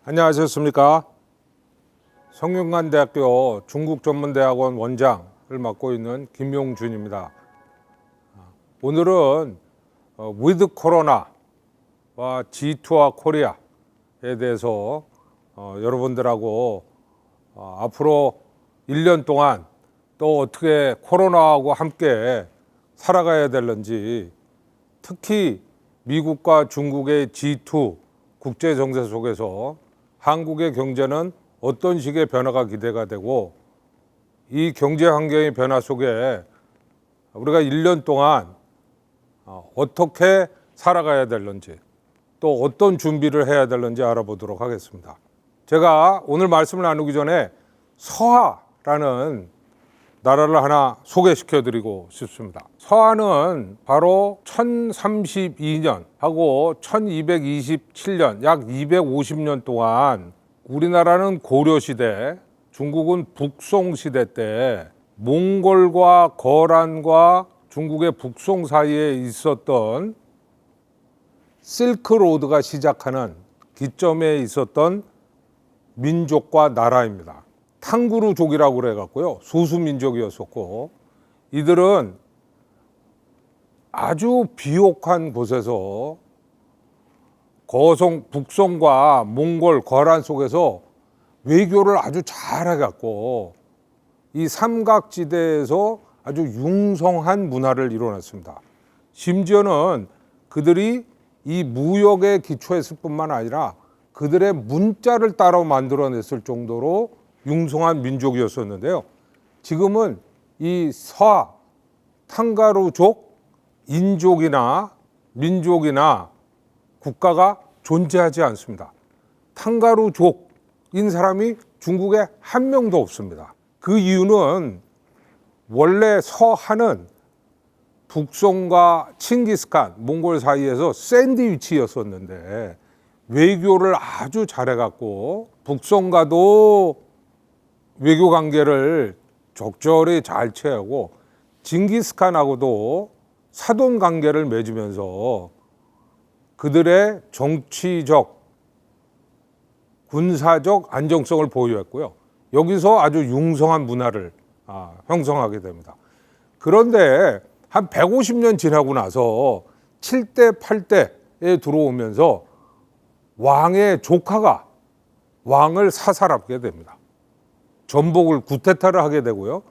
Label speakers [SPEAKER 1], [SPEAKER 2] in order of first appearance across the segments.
[SPEAKER 1] 안녕하셨습니까? 성균관대학교 중국전문대학원 원장을 맡고 있는 김용준입니다. 오늘은 위드 코로나와 G2와 코리아에 대해서 여러분들하고 앞으로 1년 동안 또 어떻게 코로나하고 함께 살아가야 되는지, 특히 미국과 중국의 G2 국제 정세 속에서 한국의 경제는 어떤 식의 변화가 기대가 되고, 이 경제 환경의 변화 속에 우리가 1년 동안 어떻게 살아가야 되는지, 또 어떤 준비를 해야 되는지 알아보도록 하겠습니다. 제가 오늘 말씀을 나누기 전에 서하라는 나라를 하나 소개시켜 드리고 싶습니다. 서하는 바로 1032년하고 1227년, 약 250년 동안 우리나라는 고려시대, 중국은 북송시대 때 몽골과 거란과 중국의 북송 사이에 있었던 실크로드가 시작하는 기점에 있었던 민족과 나라입니다. 탕구루족이라고 그래갖고요, 소수민족이었었고, 이들은 아주 비옥한 곳에서 북송과 몽골, 거란 속에서 외교를 아주 잘해갖고 이 삼각지대에서 아주 융성한 문화를 이뤄냈습니다. 심지어는 그들이 이 무역에 기초했을 뿐만 아니라 그들의 문자를 따라 만들어냈을 정도로 융성한 민족이었었는데요. 지금은 이 서하, 탕가루족, 인족이나 민족이나 국가가 존재하지 않습니다. 탕가루족인 사람이 중국에 한 명도 없습니다. 그 이유는 원래 서하는 북송과 칭기스칸, 몽골 사이에서 샌드위치였었는데 외교를 아주 잘해갖고 북송과도 외교 관계를 적절히 잘 취하고 징기스칸하고도 사돈 관계를 맺으면서 그들의 정치적, 군사적 안정성을 보유했고요. 여기서 아주 융성한 문화를 형성하게 됩니다. 그런데 한 150년 지나고 나서 7대, 8대에 들어오면서 왕의 조카가 왕을 사살하게 됩니다. 전복을 구테타를 하게 되고요.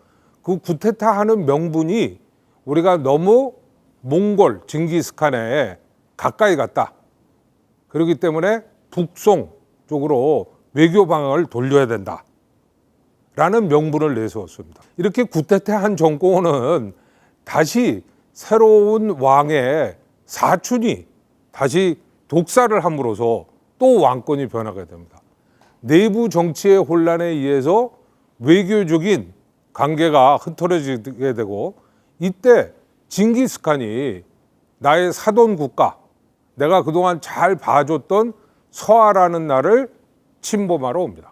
[SPEAKER 1] 그 구테타하는 명분이 우리가 너무 몽골, 징기스칸에 가까이 갔다. 그렇기 때문에 북송 쪽으로 외교 방향을 돌려야 된다. 라는 명분을 내세웠습니다. 이렇게 구테타한 정권은 다시 새로운 왕의 사촌이 다시 독사를 함으로써 또 왕권이 변하게 됩니다. 내부 정치의 혼란에 의해서 외교적인 관계가 흐트러지게 되고, 이때 징기스칸이 나의 사돈 국가, 내가 그동안 잘 봐줬던 서하라는 나라를 침범하러 옵니다.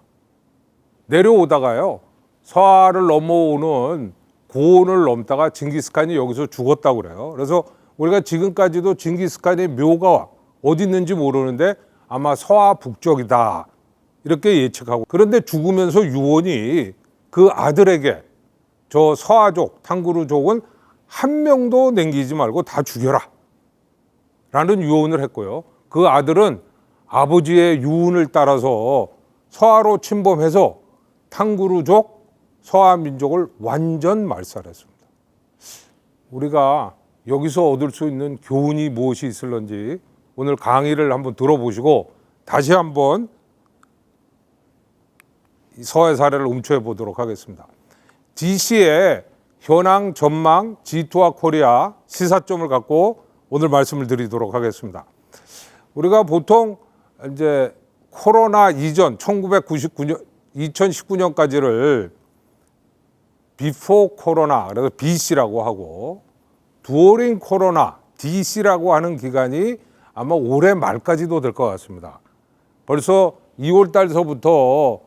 [SPEAKER 1] 내려오다가요, 서하를 넘어오는 고원을 넘다가 징기스칸이 여기서 죽었다고 그래요. 그래서 우리가 지금까지도 징기스칸의 묘가 어디 있는지 모르는데 아마 서하 북쪽이다, 이렇게 예측하고, 그런데 죽으면서 유언이 그 아들에게 저 서하족, 탕구루족은 한 명도 남기지 말고 다 죽여라 라는 유언을 했고요. 그 아들은 아버지의 유언을 따라서 서하로 침범해서 탕구루족, 서하 민족을 완전 말살했습니다. 우리가 여기서 얻을 수 있는 교훈이 무엇이 있을런지 오늘 강의를 한번 들어보시고 다시 한번 서해 사례를 음추해 보도록 하겠습니다. DC의 현황 전망 G2와 코리아 시사점을 갖고 오늘 말씀을 드리도록 하겠습니다. 우리가 보통 이제 코로나 이전 1999년, 2019년까지를 비포 코로나, 그래서 BC라고 하고, 두어링 코로나, DC라고 하는 기간이 아마 올해 말까지도 될 것 같습니다. 벌써 2월 달서부터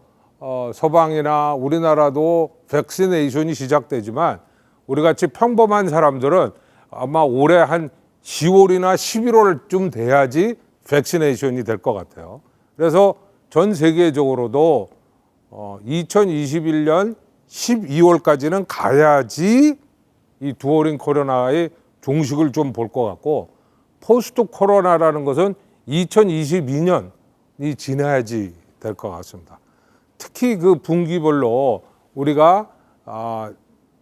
[SPEAKER 1] 서방이나 우리나라도 백시네이션이 시작되지만 우리같이 평범한 사람들은 아마 올해 한 10월이나 11월쯤 돼야지 백시네이션이 될 것 같아요. 그래서 전 세계적으로도 2021년 12월까지는 가야지 이 듀오링 코로나의 종식을 좀 볼 것 같고, 포스트 코로나라는 것은 2022년이 지나야지 될 것 같습니다. 특히 그 분기별로 우리가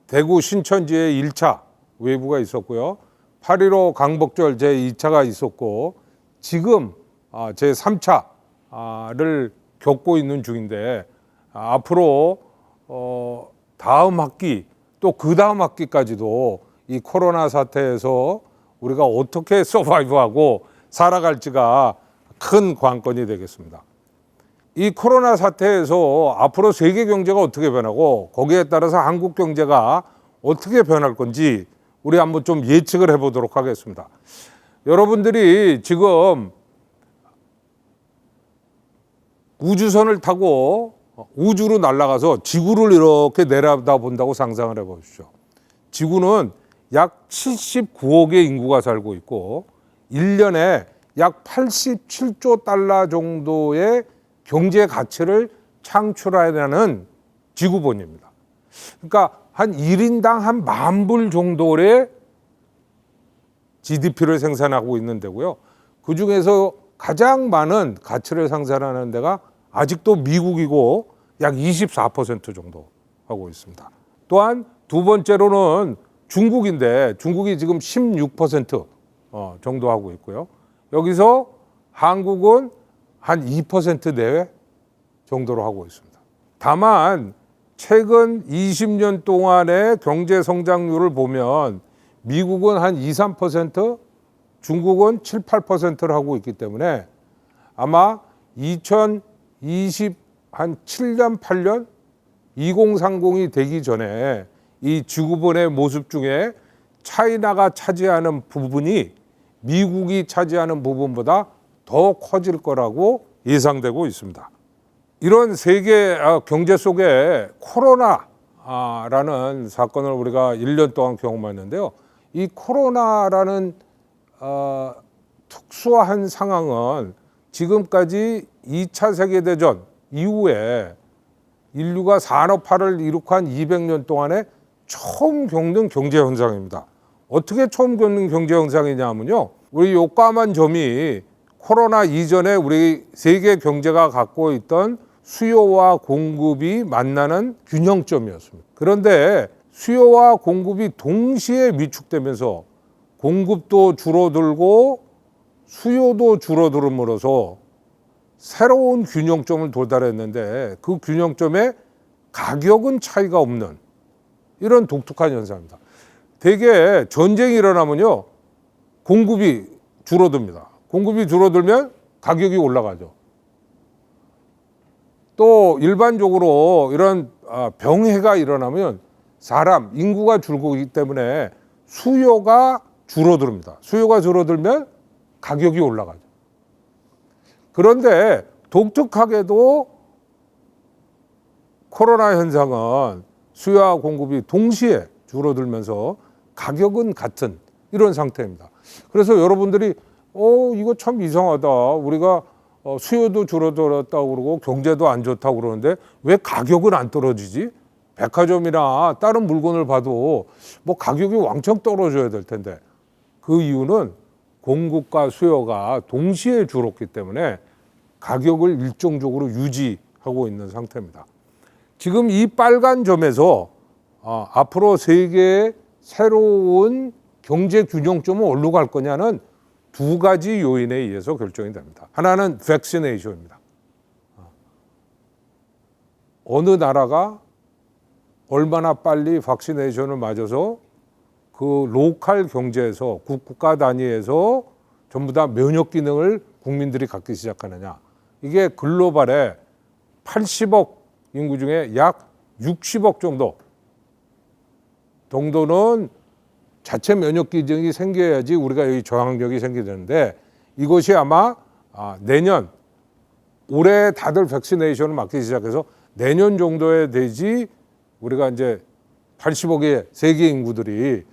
[SPEAKER 1] 대구 신천지에 1차 웨이브가 있었고요. 8.15 강복절 제2차가 있었고, 지금 제3차를 겪고 있는 중인데, 앞으로 다음 학기 또 그 다음 학기까지도 이 코로나 사태에서 우리가 어떻게 서바이브하고 살아갈지가 큰 관건이 되겠습니다. 이 코로나 사태에서 앞으로 세계 경제가 어떻게 변하고 거기에 따라서 한국 경제가 어떻게 변할 건지 우리 한번 좀 예측을 해보도록 하겠습니다. 여러분들이 지금 우주선을 타고 우주로 날아가서 지구를 이렇게 내려다본다고 상상을 해보십시오. 지구는 약 79억의 인구가 살고 있고 1년에 약 87조 달러 정도의 경제 가치를 창출하려는 지구본입니다. 그러니까 한 1인당 한 10,000불 정도의 GDP를 생산하고 있는 데고요. 그중에서 가장 많은 가치를 생산하는 데가 아직도 미국이고 약 24% 정도 하고 있습니다. 또한 두 번째로는 중국인데 중국이 지금 16% 정도 하고 있고요. 여기서 한국은 한 2% 내외 정도로 하고 있습니다. 다만 최근 20년 동안의 경제 성장률을 보면 미국은 한 2, 3%, 중국은 7, 8%를 하고 있기 때문에 아마 2027년, 8년, 2030이 되기 전에 이 지구본의 모습 중에 차이나가 차지하는 부분이 미국이 차지하는 부분보다 더 커질 거라고 예상되고 있습니다. 이런 세계 경제 속에 코로나라는 사건을 우리가 1년 동안 경험했는데요. 이 코로나라는 특수한 상황은 지금까지 2차 세계대전 이후에 인류가 산업화를 이룩한 200년 동안에 처음 겪는 경제 현상입니다. 어떻게 처음 겪는 경제 현상이냐면요. 우리 요 까만 점이 코로나 이전에 우리 세계 경제가 갖고 있던 수요와 공급이 만나는 균형점이었습니다. 그런데 수요와 공급이 동시에 위축되면서 공급도 줄어들고 수요도 줄어들음으로써 새로운 균형점을 도달했는데 그 균형점에 가격은 차이가 없는 이런 독특한 현상입니다. 대개 전쟁이 일어나면요. 공급이 줄어듭니다. 공급이 줄어들면 가격이 올라가죠. 또 일반적으로 이런 병해가 일어나면 사람, 인구가 줄기 때문에 수요가 줄어듭니다. 수요가 줄어들면 가격이 올라가죠. 그런데 독특하게도 코로나 현상은 수요와 공급이 동시에 줄어들면서 가격은 같은 이런 상태입니다. 그래서 여러분들이 이거 참 이상하다. 우리가 수요도 줄어들었다고 그러고 경제도 안 좋다고 그러는데 왜 가격은 안 떨어지지? 백화점이나 다른 물건을 봐도 뭐 가격이 왕창 떨어져야 될 텐데 그 이유는 공급과 수요가 동시에 줄었기 때문에 가격을 일정적으로 유지하고 있는 상태입니다. 지금 이 빨간 점에서 앞으로 세계의 새로운 경제 균형점은 어디로 갈 거냐는 두 가지 요인에 의해서 결정이 됩니다. 하나는 백시네이션입니다. 어느 나라가 얼마나 빨리 백시네이션을 맞아서 그 로컬 경제에서 국가 단위에서 전부 다 면역 기능을 국민들이 갖기 시작하느냐. 이게 글로벌의 80억 인구 중에 약 60억 정도는 자체 면역 기능이 생겨야지 우리가 여기 저항력이 생기는데 이것이 아마 내년 올해 다들 백시네이션을 맞기 시작해서 내년 정도에 되지 우리가 이제 80억의 세계 인구들이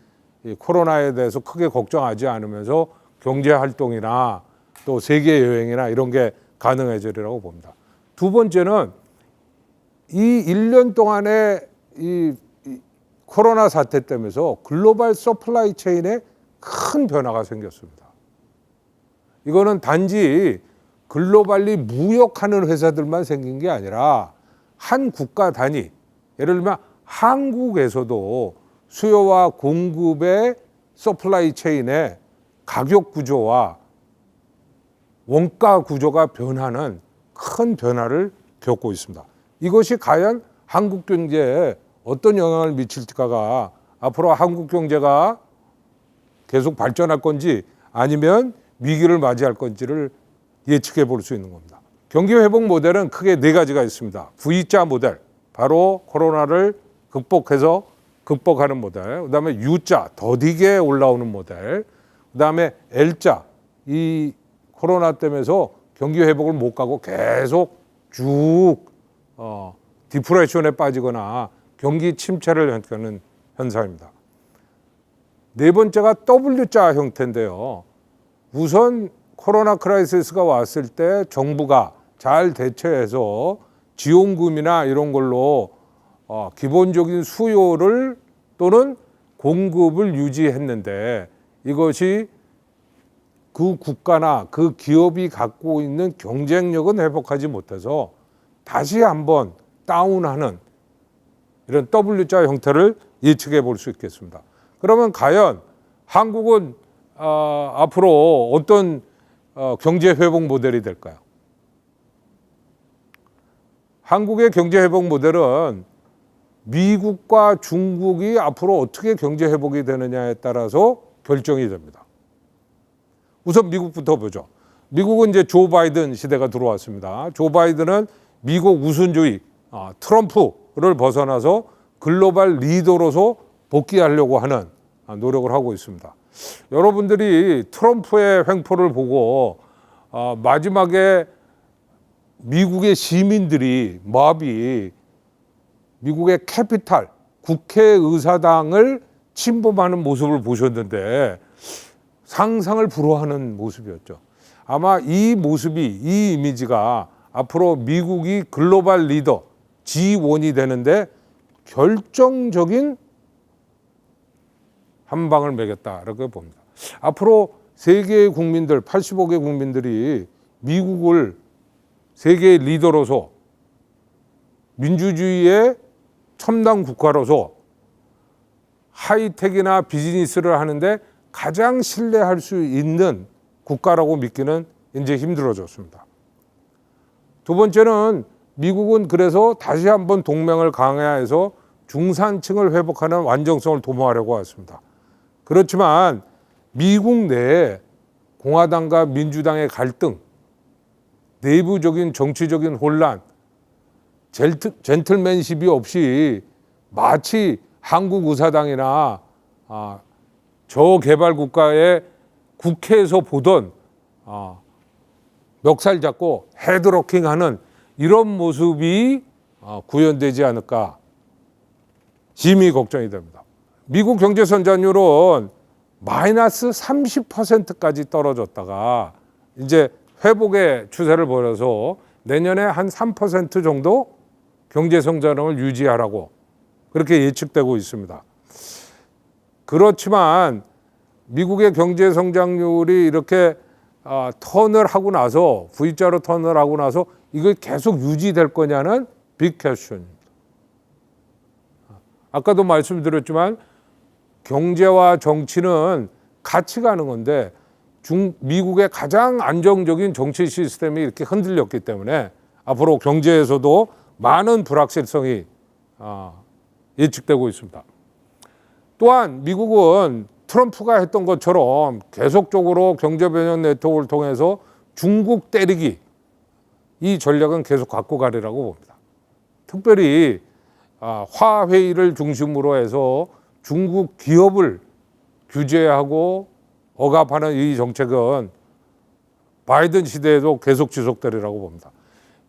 [SPEAKER 1] 이 코로나에 대해서 크게 걱정하지 않으면서 경제 활동이나 또 세계 여행이나 이런 게 가능해지리라고 봅니다. 두 번째는 이 1년 동안의 이 코로나 사태 때문에 글로벌 서플라이 체인에 큰 변화가 생겼습니다. 이거는 단지 글로벌리 무역하는 회사들만 생긴 게 아니라 한 국가 단위, 예를 들면 한국에서도 수요와 공급의 서플라이 체인의 가격 구조와 원가 구조가 변하는 큰 변화를 겪고 있습니다. 이것이 과연 한국 경제에 어떤 영향을 미칠까가 앞으로 한국 경제가 계속 발전할 건지 아니면 위기를 맞이할 건지를 예측해 볼 수 있는 겁니다. 경기 회복 모델은 크게 네 가지가 있습니다. V자 모델, 바로 코로나를 극복하는 모델. 그다음에 U자, 더디게 올라오는 모델. 그다음에 L자, 이 코로나 때문에 경기 회복을 못 가고 계속 쭉 디프레션에 빠지거나 경기 침체를 겪는 현상입니다. 네 번째가 W자 형태인데요. 우선 코로나 크라이시스가 왔을 때 정부가 잘 대처해서 지원금이나 이런 걸로 기본적인 수요를 또는 공급을 유지했는데 이것이 그 국가나 그 기업이 갖고 있는 경쟁력은 회복하지 못해서 다시 한번 다운하는 이런 W자 형태를 예측해 볼 수 있겠습니다. 그러면 과연 한국은 앞으로 어떤 경제 회복 모델이 될까요? 한국의 경제 회복 모델은 미국과 중국이 앞으로 어떻게 경제 회복이 되느냐에 따라서 결정이 됩니다. 우선 미국부터 보죠. 미국은 이제 조 바이든 시대가 들어왔습니다. 조 바이든은 미국 우선주의 트럼프를 벗어나서 글로벌 리더로서 복귀하려고 하는 노력을 하고 있습니다. 여러분들이 트럼프의 횡포를 보고 마지막에 미국의 시민들이 몹이 미국의 캐피탈 국회의사당을 침범하는 모습을 보셨는데 상상을 불허하는 모습이었죠. 아마 이 모습이, 이 이미지가 앞으로 미국이 글로벌 리더 G1이 되는데 결정적인 한 방을 매겼다라고 봅니다. 앞으로 세계의 국민들, 85개 국민들이 미국을 세계의 리더로서 민주주의의 첨단 국가로서 하이텍이나 비즈니스를 하는데 가장 신뢰할 수 있는 국가라고 믿기는 이제 힘들어졌습니다. 두 번째는 미국은 그래서 다시 한번 동맹을 강화해서 중산층을 회복하는 완전성을 도모하려고 했습니다. 그렇지만 미국 내에 공화당과 민주당의 갈등, 내부적인 정치적인 혼란, 젠틀맨십이 없이 마치 한국 의사당이나 저개발 국가의 국회에서 보던 멱살 잡고 헤드로킹하는 이런 모습이 구현되지 않을까 심히 걱정이 됩니다. 미국 경제 성장률은 마이너스 30%까지 떨어졌다가 이제 회복의 추세를 보여서 내년에 한 3% 정도 경제 성장을 유지하라고 그렇게 예측되고 있습니다. 그렇지만 미국의 경제 성장률이 이렇게 턴을 하고 나서 V자로 턴을 하고 나서 이게 계속 유지될 거냐는 빅 퀘스천입니다. 아까도 말씀드렸지만 경제와 정치는 같이 가는 건데 미국의 가장 안정적인 정치 시스템이 이렇게 흔들렸기 때문에 앞으로 경제에서도 많은 불확실성이 예측되고 있습니다. 또한 미국은 트럼프가 했던 것처럼 계속적으로 경제변형 네트워크를 통해서 중국 때리기 이 전략은 계속 갖고 가리라고 봅니다. 특별히 화웨이를 중심으로 해서 중국 기업을 규제하고 억압하는 이 정책은 바이든 시대에도 계속 지속되리라고 봅니다.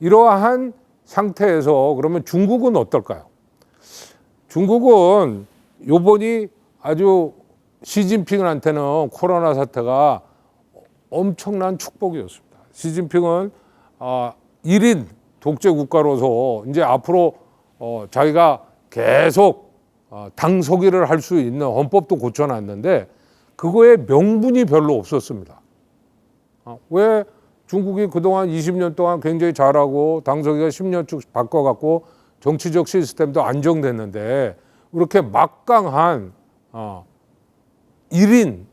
[SPEAKER 1] 이러한 상태에서 그러면 중국은 어떨까요? 중국은 요번이 아주 시진핑한테는 코로나 사태가 엄청난 축복이었습니다. 시진핑은 1인 독재 국가로서 이제 앞으로 자기가 계속 당서기를 할 수 있는 헌법도 고쳐놨는데 그거에 명분이 별로 없었습니다. 왜 중국이 그동안 20년 동안 굉장히 잘하고 당서기가 10년씩 바꿔갖고 정치적 시스템도 안정됐는데 이렇게 막강한 1인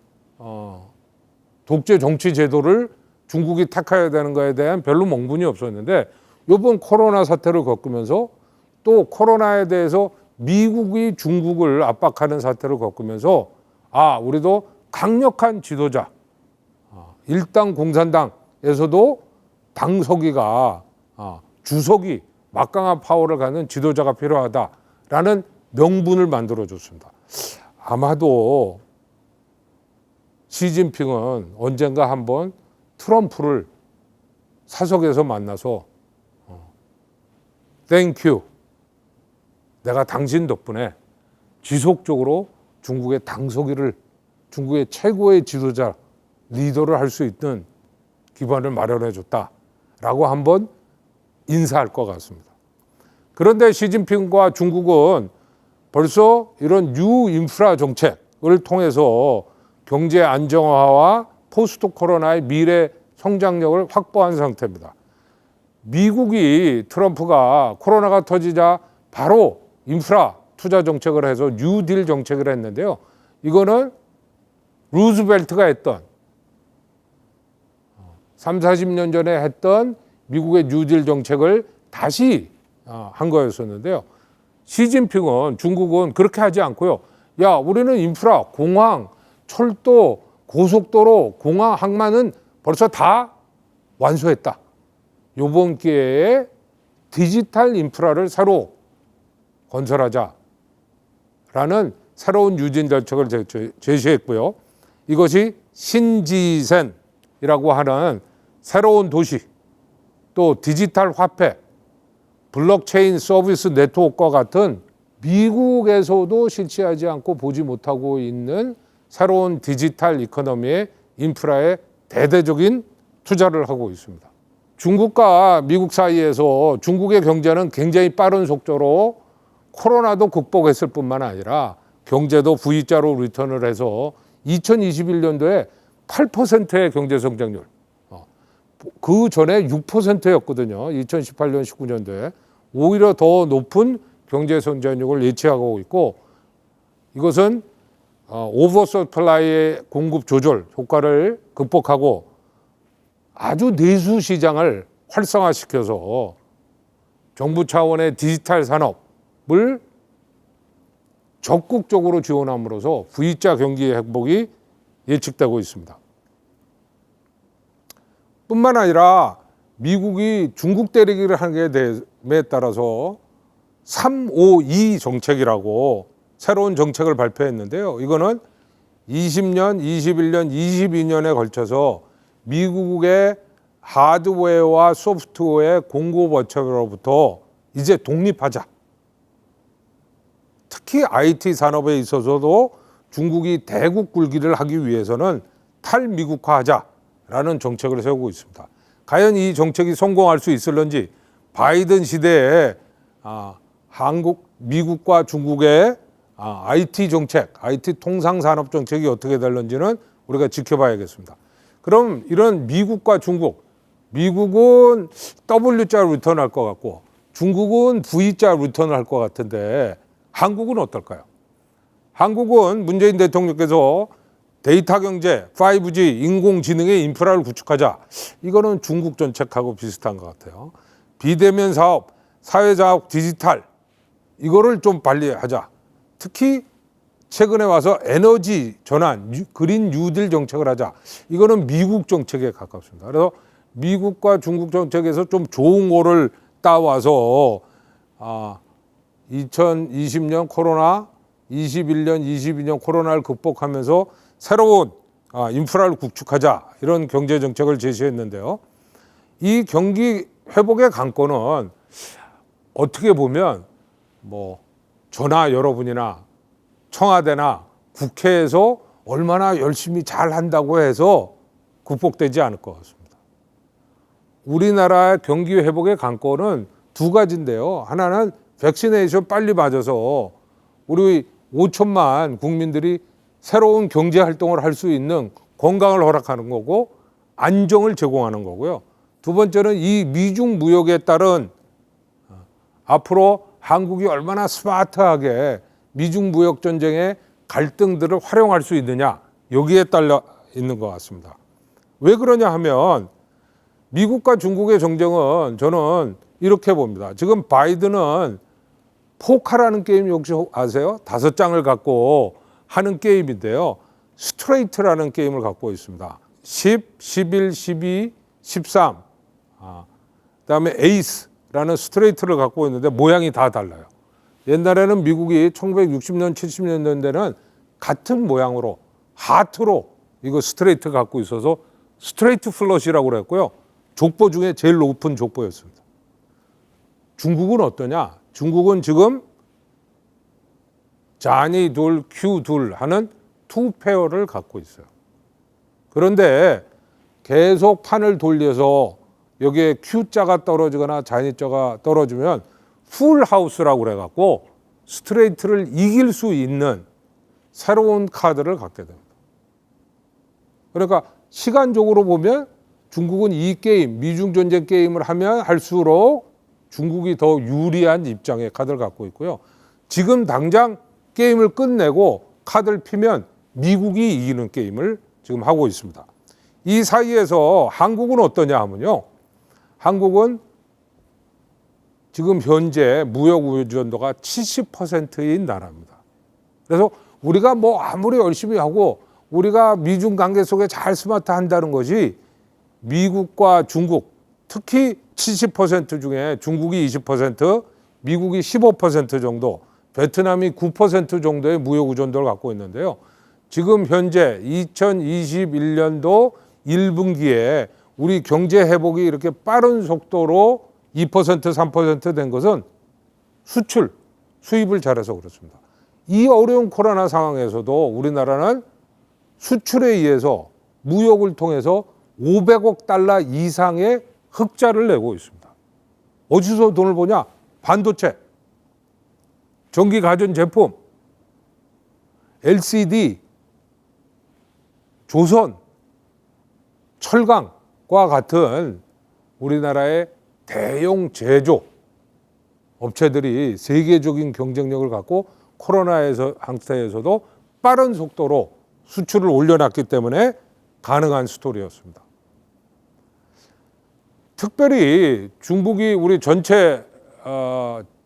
[SPEAKER 1] 독재 정치 제도를 중국이 택해야 되는 거에 대한 별로 명분이 없었는데 이번 코로나 사태를 겪으면서 또 코로나에 대해서 미국이 중국을 압박하는 사태를 겪으면서 우리도 강력한 지도자, 일당 공산당에서도 당서기가 주석이 막강한 파워를 갖는 지도자가 필요하다라는 명분을 만들어줬습니다. 아마도 시진핑은 언젠가 한번 트럼프를 사석에서 만나서 땡큐, 내가 당신 덕분에 지속적으로 중국의 당서기를 중국의 최고의 지도자, 리더를 할 수 있는 기반을 마련해 줬다라고 한번 인사할 것 같습니다. 그런데 시진핑과 중국은 벌써 이런 뉴 인프라 정책을 통해서 경제 안정화와 포스트 코로나의 미래 성장력을 확보한 상태입니다. 미국이 트럼프가 코로나가 터지자 바로 인프라 투자 정책을 해서 뉴딜 정책을 했는데요. 이거는 루즈벨트가 했던 30-40년 전에 했던 미국의 뉴딜 정책을 다시 한 거였었는데요. 시진핑은 중국은 그렇게 하지 않고요. 우리는 인프라, 공항, 철도, 고속도로, 공항, 항만은 벌써 다 완수했다. 이번 기회에 디지털 인프라를 새로 건설하자라는 새로운 뉴딜 정책을 제시했고요. 이것이 신지센이라고 하는 새로운 도시, 또 디지털 화폐, 블록체인 서비스 네트워크와 같은 미국에서도 실시하지 않고 보지 못하고 있는 새로운 디지털 이코노미의 인프라에 대대적인 투자를 하고 있습니다. 중국과 미국 사이에서 중국의 경제는 굉장히 빠른 속도로 코로나도 극복했을 뿐만 아니라 경제도 V자로 리턴을 해서 2021년도에 8%의 경제 성장률, 그 전에 6%였거든요. 2018년, 19년도에 오히려 더 높은 경제 성장률을 예측하고 있고, 이것은 오버서플라이의 공급 조절 효과를 극복하고 아주 내수 시장을 활성화시켜서 정부 차원의 디지털 산업을 적극적으로 지원함으로써 V자 경기 회복이 예측되고 있습니다. 뿐만 아니라 미국이 중국 때리기를 하게 됨에 따라서 352 정책이라고 새로운 정책을 발표했는데요. 이거는 20년, 21년, 22년에 걸쳐서 미국의 하드웨어와 소프트웨어 공급업체로부터 이제 독립하자. 특히 IT 산업에 있어서도 중국이 대국 굴기를 하기 위해서는 탈미국화하자라는 정책을 세우고 있습니다. 과연 이 정책이 성공할 수 있을런지, 바이든 시대에 미국과 중국의 IT 정책, IT 통상산업 정책이 어떻게 될런지는 우리가 지켜봐야겠습니다. 그럼 이런 미국과 중국, 미국은 W자 리턴할 것 같고 중국은 V자 리턴을 할 것 같은데 한국은 어떨까요? 한국은 문재인 대통령께서 데이터 경제, 5G, 인공지능의 인프라를 구축하자. 이거는 중국 정책하고 비슷한 것 같아요. 비대면 사업, 사회자업 디지털, 이거를 좀 빨리 하자. 특히 최근에 와서 에너지 전환, 그린 뉴딜 정책을 하자. 이거는 미국 정책에 가깝습니다. 그래서 미국과 중국 정책에서 좀 좋은 거를 따와서 2020년 코로나, 21년, 22년 코로나를 극복하면서 새로운 인프라를 구축하자, 이런 경제 정책을 제시했는데요. 이 경기 회복의 관건은 어떻게 보면 전하 여러분이나 청와대나 국회에서 얼마나 열심히 잘 한다고 해서 극복되지 않을 것 같습니다. 우리나라의 경기 회복의 관건은 두 가지인데요. 하나는 백시네이션 빨리 맞아서 우리 5천만 국민들이 새로운 경제 활동을 할 수 있는 건강을 허락하는 거고 안정을 제공하는 거고요. 두 번째는 이 미중 무역에 따른 앞으로 한국이 얼마나 스마트하게 미중 무역 전쟁의 갈등들을 활용할 수 있느냐, 여기에 딸려 있는 것 같습니다. 왜 그러냐 하면 미국과 중국의 정쟁은 저는 이렇게 봅니다. 지금 바이든은 포카라는 게임 혹시 아세요? 5장을 갖고 하는 게임인데요. 스트레이트라는 게임을 갖고 있습니다. 10, 11, 12, 13. 그다음에 에이스라는 스트레이트를 갖고 있는데 모양이 다 달라요. 옛날에는 미국이 1960년, 70년대에는 같은 모양으로 하트로 이거 스트레이트 갖고 있어서 스트레이트 플러시라고 그랬고요. 족보 중에 제일 높은 족보였습니다. 중국은 어떠냐? 중국은 지금 잔이 둘, 큐 둘 하는 투 페어를 갖고 있어요. 그런데 계속 판을 돌려서 여기에 큐자가 떨어지거나 잔이자가 떨어지면 풀 하우스라고 그래갖고 스트레이트를 이길 수 있는 새로운 카드를 갖게 됩니다. 그러니까 시간적으로 보면 중국은 이 게임, 미중 전쟁 게임을 하면 할수록 중국이 더 유리한 입장의 카드를 갖고 있고요. 지금 당장 게임을 끝내고 카드를 피면 미국이 이기는 게임을 지금 하고 있습니다. 이 사이에서 한국은 어떠냐 하면요. 한국은 지금 현재 무역 의존도가 70%인 나라입니다. 그래서 우리가 뭐 아무리 열심히 하고 우리가 미중 관계 속에 잘 스마트한다는 것이 미국과 중국, 특히 70% 중에 중국이 20%, 미국이 15% 정도, 베트남이 9% 정도의 무역 의존도를 갖고 있는데요. 지금 현재 2021년도 1분기에 우리 경제 회복이 이렇게 빠른 속도로 2%, 3% 된 것은 수출, 수입을 잘해서 그렇습니다. 이 어려운 코로나 상황에서도 우리나라는 수출에 의해서 무역을 통해서 500억 달러 이상의 흑자를 내고 있습니다. 어디서 돈을 버냐? 반도체, 전기 가전제품, LCD, 조선, 철강과 같은 우리나라의 대형 제조 업체들이 세계적인 경쟁력을 갖고 코로나에서 상태에서도 빠른 속도로 수출을 올려놨기 때문에 가능한 스토리였습니다. 특별히 중국이 우리 전체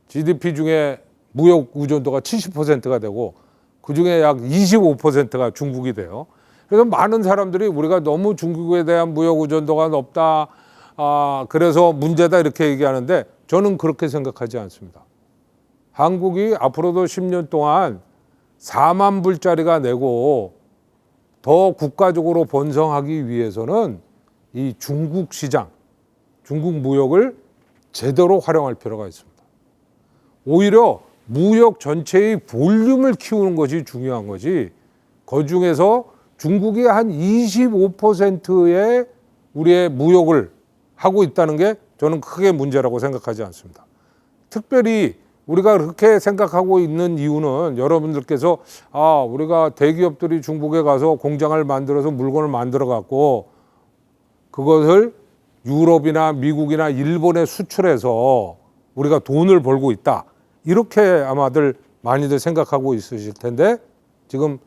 [SPEAKER 1] GDP 중에 무역 의존도가 70%가 되고 그중에 약 25%가 중국이 돼요. 그래서 많은 사람들이 우리가 너무 중국에 대한 무역 의존도가 높다, 그래서 문제다 이렇게 얘기하는데 저는 그렇게 생각하지 않습니다. 한국이 앞으로도 10년 동안 4만 불짜리가 내고 더 국가적으로 번성하기 위해서는 이 중국 시장, 중국 무역을 제대로 활용할 필요가 있습니다. 오히려 무역 전체의 볼륨을 키우는 것이 중요한 거지, 그중에서 중국이 한 25%의 우리의 무역을 하고 있다는 게 저는 크게 문제라고 생각하지 않습니다. 특별히 우리가 그렇게 생각하고 있는 이유는 여러분들께서 우리가 대기업들이 중국에 가서 공장을 만들어서 물건을 만들어 갖고 그것을 유럽이나 미국이나 일본에 수출해서 우리가 돈을 벌고 있다, 이렇게 아마들 많이들 생각하고 있으실 텐데 지금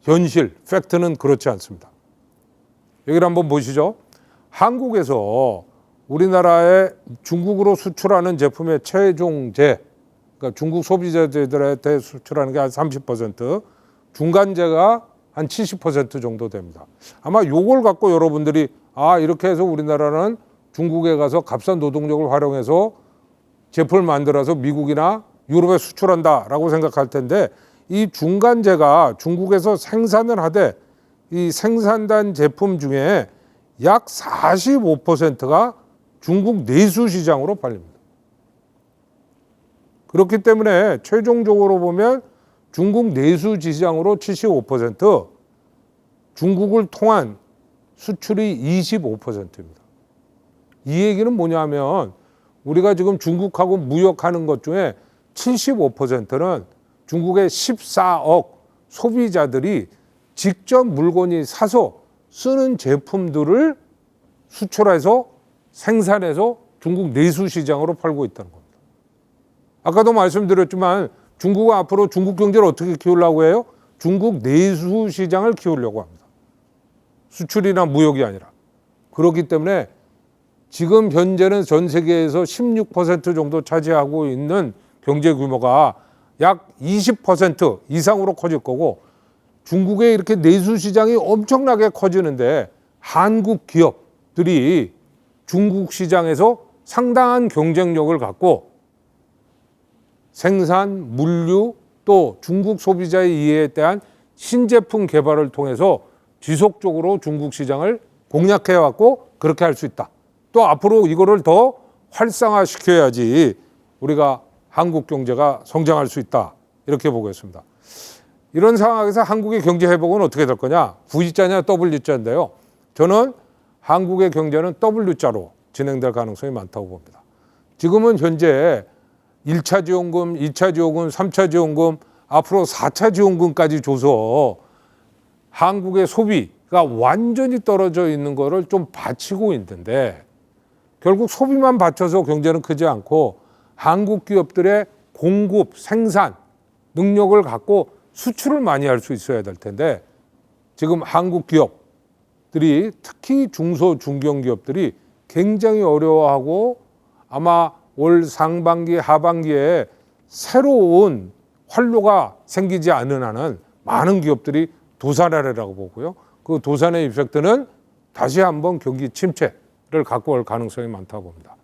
[SPEAKER 1] 현실, 팩트는 그렇지 않습니다. 여기를 한번 보시죠. 한국에서 우리나라에 중국으로 수출하는 제품의 최종재, 그러니까 중국 소비자들한테 수출하는 게 한 30%, 중간재가 한 70% 정도 됩니다. 아마 요걸 갖고 여러분들이 이렇게 해서 우리나라는 중국에 가서 값싼 노동력을 활용해서 제품을 만들어서 미국이나 유럽에 수출한다라고 생각할 텐데, 이 중간재가 중국에서 생산을 하되 이 생산된 제품 중에 약 45%가 중국 내수 시장으로 팔립니다. 그렇기 때문에 최종적으로 보면 중국 내수 시장으로 75%, 중국을 통한 수출이 25%입니다. 이 얘기는 뭐냐면 우리가 지금 중국하고 무역하는 것 중에 75%는 중국의 14억 소비자들이 직접 물건이 사서 쓰는 제품들을 수출해서 생산해서 중국 내수 시장으로 팔고 있다는 겁니다. 아까도 말씀드렸지만 중국은 앞으로 중국 경제를 어떻게 키우려고 해요? 중국 내수 시장을 키우려고 합니다. 수출이나 무역이 아니라. 그렇기 때문에 지금 현재는 전 세계에서 16% 정도 차지하고 있는 경제 규모가 약 20% 이상으로 커질 거고, 중국의 이렇게 내수 시장이 엄청나게 커지는데 한국 기업들이 중국 시장에서 상당한 경쟁력을 갖고 생산, 물류, 또 중국 소비자의 이해에 대한 신제품 개발을 통해서 지속적으로 중국 시장을 공략해 왔고 그렇게 할 수 있다. 또 앞으로 이거를 더 활성화시켜야지 우리가 한국 경제가 성장할 수 있다. 이렇게 보고 있습니다. 이런 상황에서 한국의 경제 회복은 어떻게 될 거냐? V자냐 W자인데요. 저는 한국의 경제는 W자로 진행될 가능성이 많다고 봅니다. 지금은 현재 1차 지원금, 2차 지원금, 3차 지원금, 앞으로 4차 지원금까지 줘서 한국의 소비가 완전히 떨어져 있는 거를 좀 받치고 있는데, 결국 소비만 받쳐서 경제는 크지 않고 한국 기업들의 공급, 생산 능력을 갖고 수출을 많이 할 수 있어야 될 텐데, 지금 한국 기업들이 특히 중소 중견기업들이 굉장히 어려워하고 아마 올 상반기 하반기에 새로운 활로가 생기지 않는 한은 많은 기업들이 도산하리라고 보고요. 그 도산의 이펙트는 다시 한번 경기 침체를 갖고 올 가능성이 많다고 봅니다.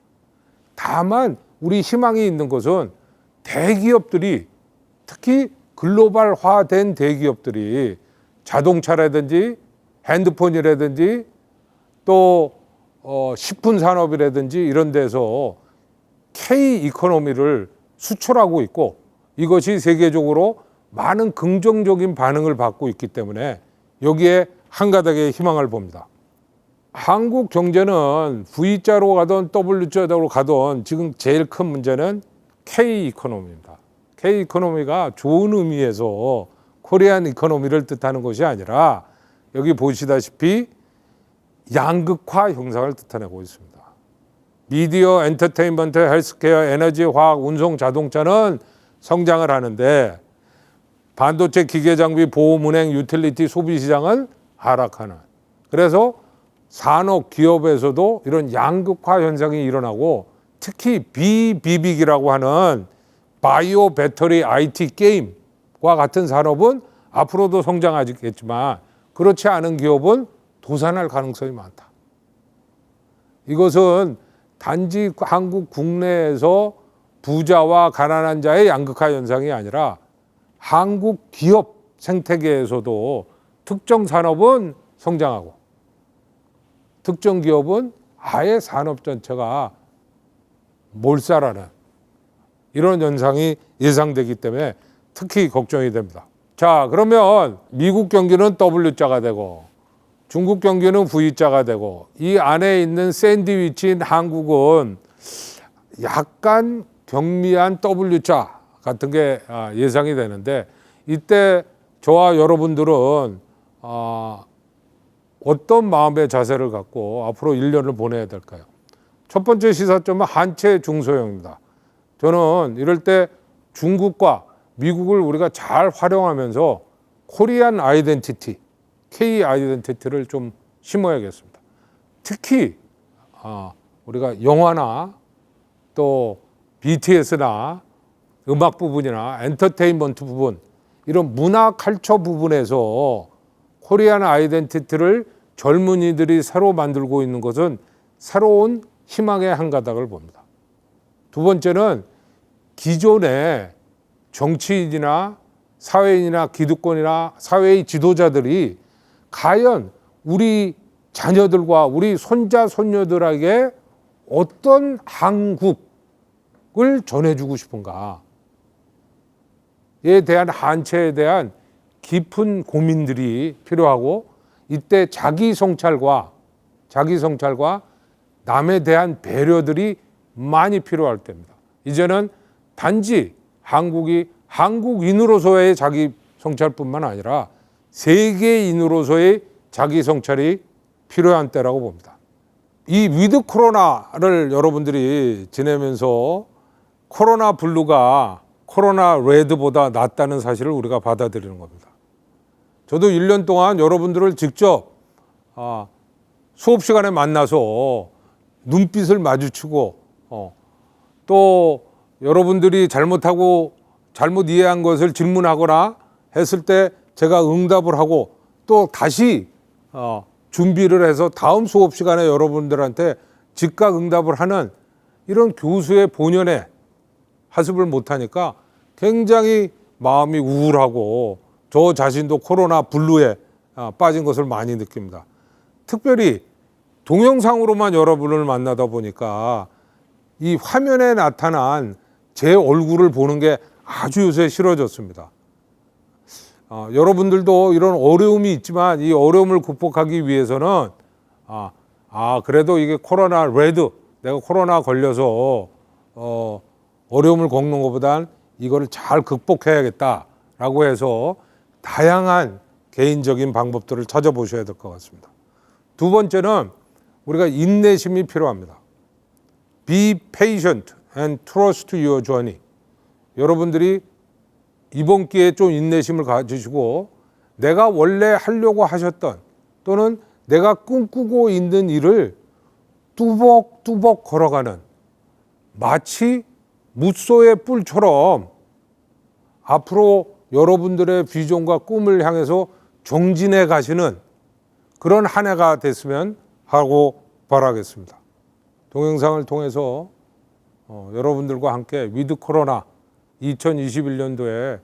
[SPEAKER 1] 다만 우리 희망이 있는 것은 대기업들이, 특히 글로벌화된 대기업들이 자동차라든지 핸드폰이라든지 또 식품 산업이라든지 이런 데서 K 이코노미를 수출하고 있고, 이것이 세계적으로 많은 긍정적인 반응을 받고 있기 때문에 여기에 한가닥의 희망을 봅니다. 한국 경제는 V자로 가든 W자로 가든 지금 제일 큰 문제는 K 이코노미입니다. K 이코노미가 좋은 의미에서 코리안 이코노미를 뜻하는 것이 아니라 여기 보시다시피 양극화 형상을 뜻하고 있습니다. 미디어, 엔터테인먼트, 헬스케어, 에너지, 화학, 운송, 자동차는 성장을 하는데 반도체, 기계장비, 보험, 은행, 유틸리티, 소비시장은 하락하는. 그래서 산업, 기업에서도 이런 양극화 현상이 일어나고, 특히 비비빅이라고 하는 바이오, 배터리, IT, 게임과 같은 산업은 앞으로도 성장하겠지만 그렇지 않은 기업은 도산할 가능성이 많다. 이것은 단지 한국 국내에서 부자와 가난한 자의 양극화 현상이 아니라 한국 기업 생태계에서도 특정 산업은 성장하고 특정 기업은 아예 산업 전체가 몰살하는 이런 현상이 예상되기 때문에 특히 걱정이 됩니다. 자, 그러면 미국 경기는 W자가 되고 중국 경기는 V자가 되고 이 안에 있는 샌드위치인 한국은 약간 경미한 W자 같은 게 예상이 되는데, 이때 저와 여러분들은 어떤 마음의 자세를 갖고 앞으로 1년을 보내야 될까요? 첫 번째 시사점은 한체 중소형입니다. 저는 이럴 때 중국과 미국을 우리가 잘 활용하면서 코리안 아이덴티티, K 아이덴티티를 좀 심어야겠습니다. 특히 우리가 영화나 또 BTS나 음악 부분이나 엔터테인먼트 부분, 이런 문화 컬처 부분에서 코리안 아이덴티티를 젊은이들이 새로 만들고 있는 것은 새로운 희망의 한 가닥을 봅니다. 두 번째는 기존의 정치인이나 사회인이나 기득권이나 사회의 지도자들이 과연 우리 자녀들과 우리 손자, 손녀들에게 어떤 한국을 전해주고 싶은가에 대한 한체에 대한 깊은 고민들이 필요하고, 이때 자기 성찰과 남에 대한 배려들이 많이 필요할 때입니다. 이제는 단지 한국이 한국인으로서의 자기 성찰뿐만 아니라 세계인으로서의 자기 성찰이 필요한 때라고 봅니다. 이 위드 코로나를 여러분들이 지내면서 코로나 블루가 코로나 레드보다 낫다는 사실을 우리가 받아들이는 겁니다. 저도 1년 동안 여러분들을 직접 수업 시간에 만나서 눈빛을 마주치고 또 여러분들이 잘못 이해한 것을 질문하거나 했을 때 제가 응답을 하고 또 다시 준비를 해서 다음 수업 시간에 여러분들한테 즉각 응답을 하는 이런 교수의 본연의 하습을 못하니까 굉장히 마음이 우울하고 저 자신도 코로나 블루에 빠진 것을 많이 느낍니다. 특별히 동영상으로만 여러분을 만나다 보니까 이 화면에 나타난 제 얼굴을 보는 게 아주 요새 싫어졌습니다. 여러분들도 이런 어려움이 있지만 이 어려움을 극복하기 위해서는 그래도 이게 코로나 레드, 내가 코로나 걸려서 어려움을 겪는 것보단 이거를 잘 극복해야겠다라고 해서 다양한 개인적인 방법들을 찾아보셔야 될 것 같습니다. 두 번째는 우리가 인내심이 필요합니다. Be patient and trust your journey. 여러분들이 이번 기회에 좀 인내심을 가지시고 내가 원래 하려고 하셨던 또는 내가 꿈꾸고 있는 일을 뚜벅뚜벅 걸어가는 마치 무소의 뿔처럼 앞으로 여러분들의 비전과 꿈을 향해서 정진해 가시는 그런 한 해가 됐으면 하고 바라겠습니다. 동영상을 통해서 여러분들과 함께 위드 코로나 2021년도에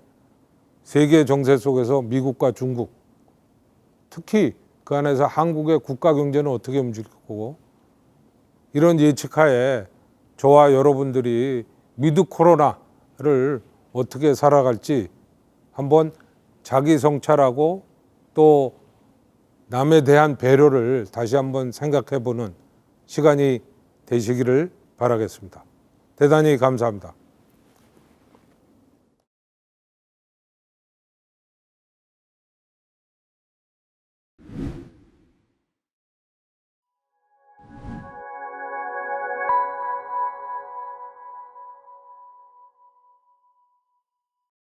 [SPEAKER 1] 세계 정세 속에서 미국과 중국, 특히 그 안에서 한국의 국가 경제는 어떻게 움직일 거고 이런 예측하에 저와 여러분들이 위드 코로나를 어떻게 살아갈지 한번 자기 성찰하고 또 남에 대한 배려를 다시 한번 생각해 보는 시간이 되시기를 바라겠습니다. 대단히 감사합니다.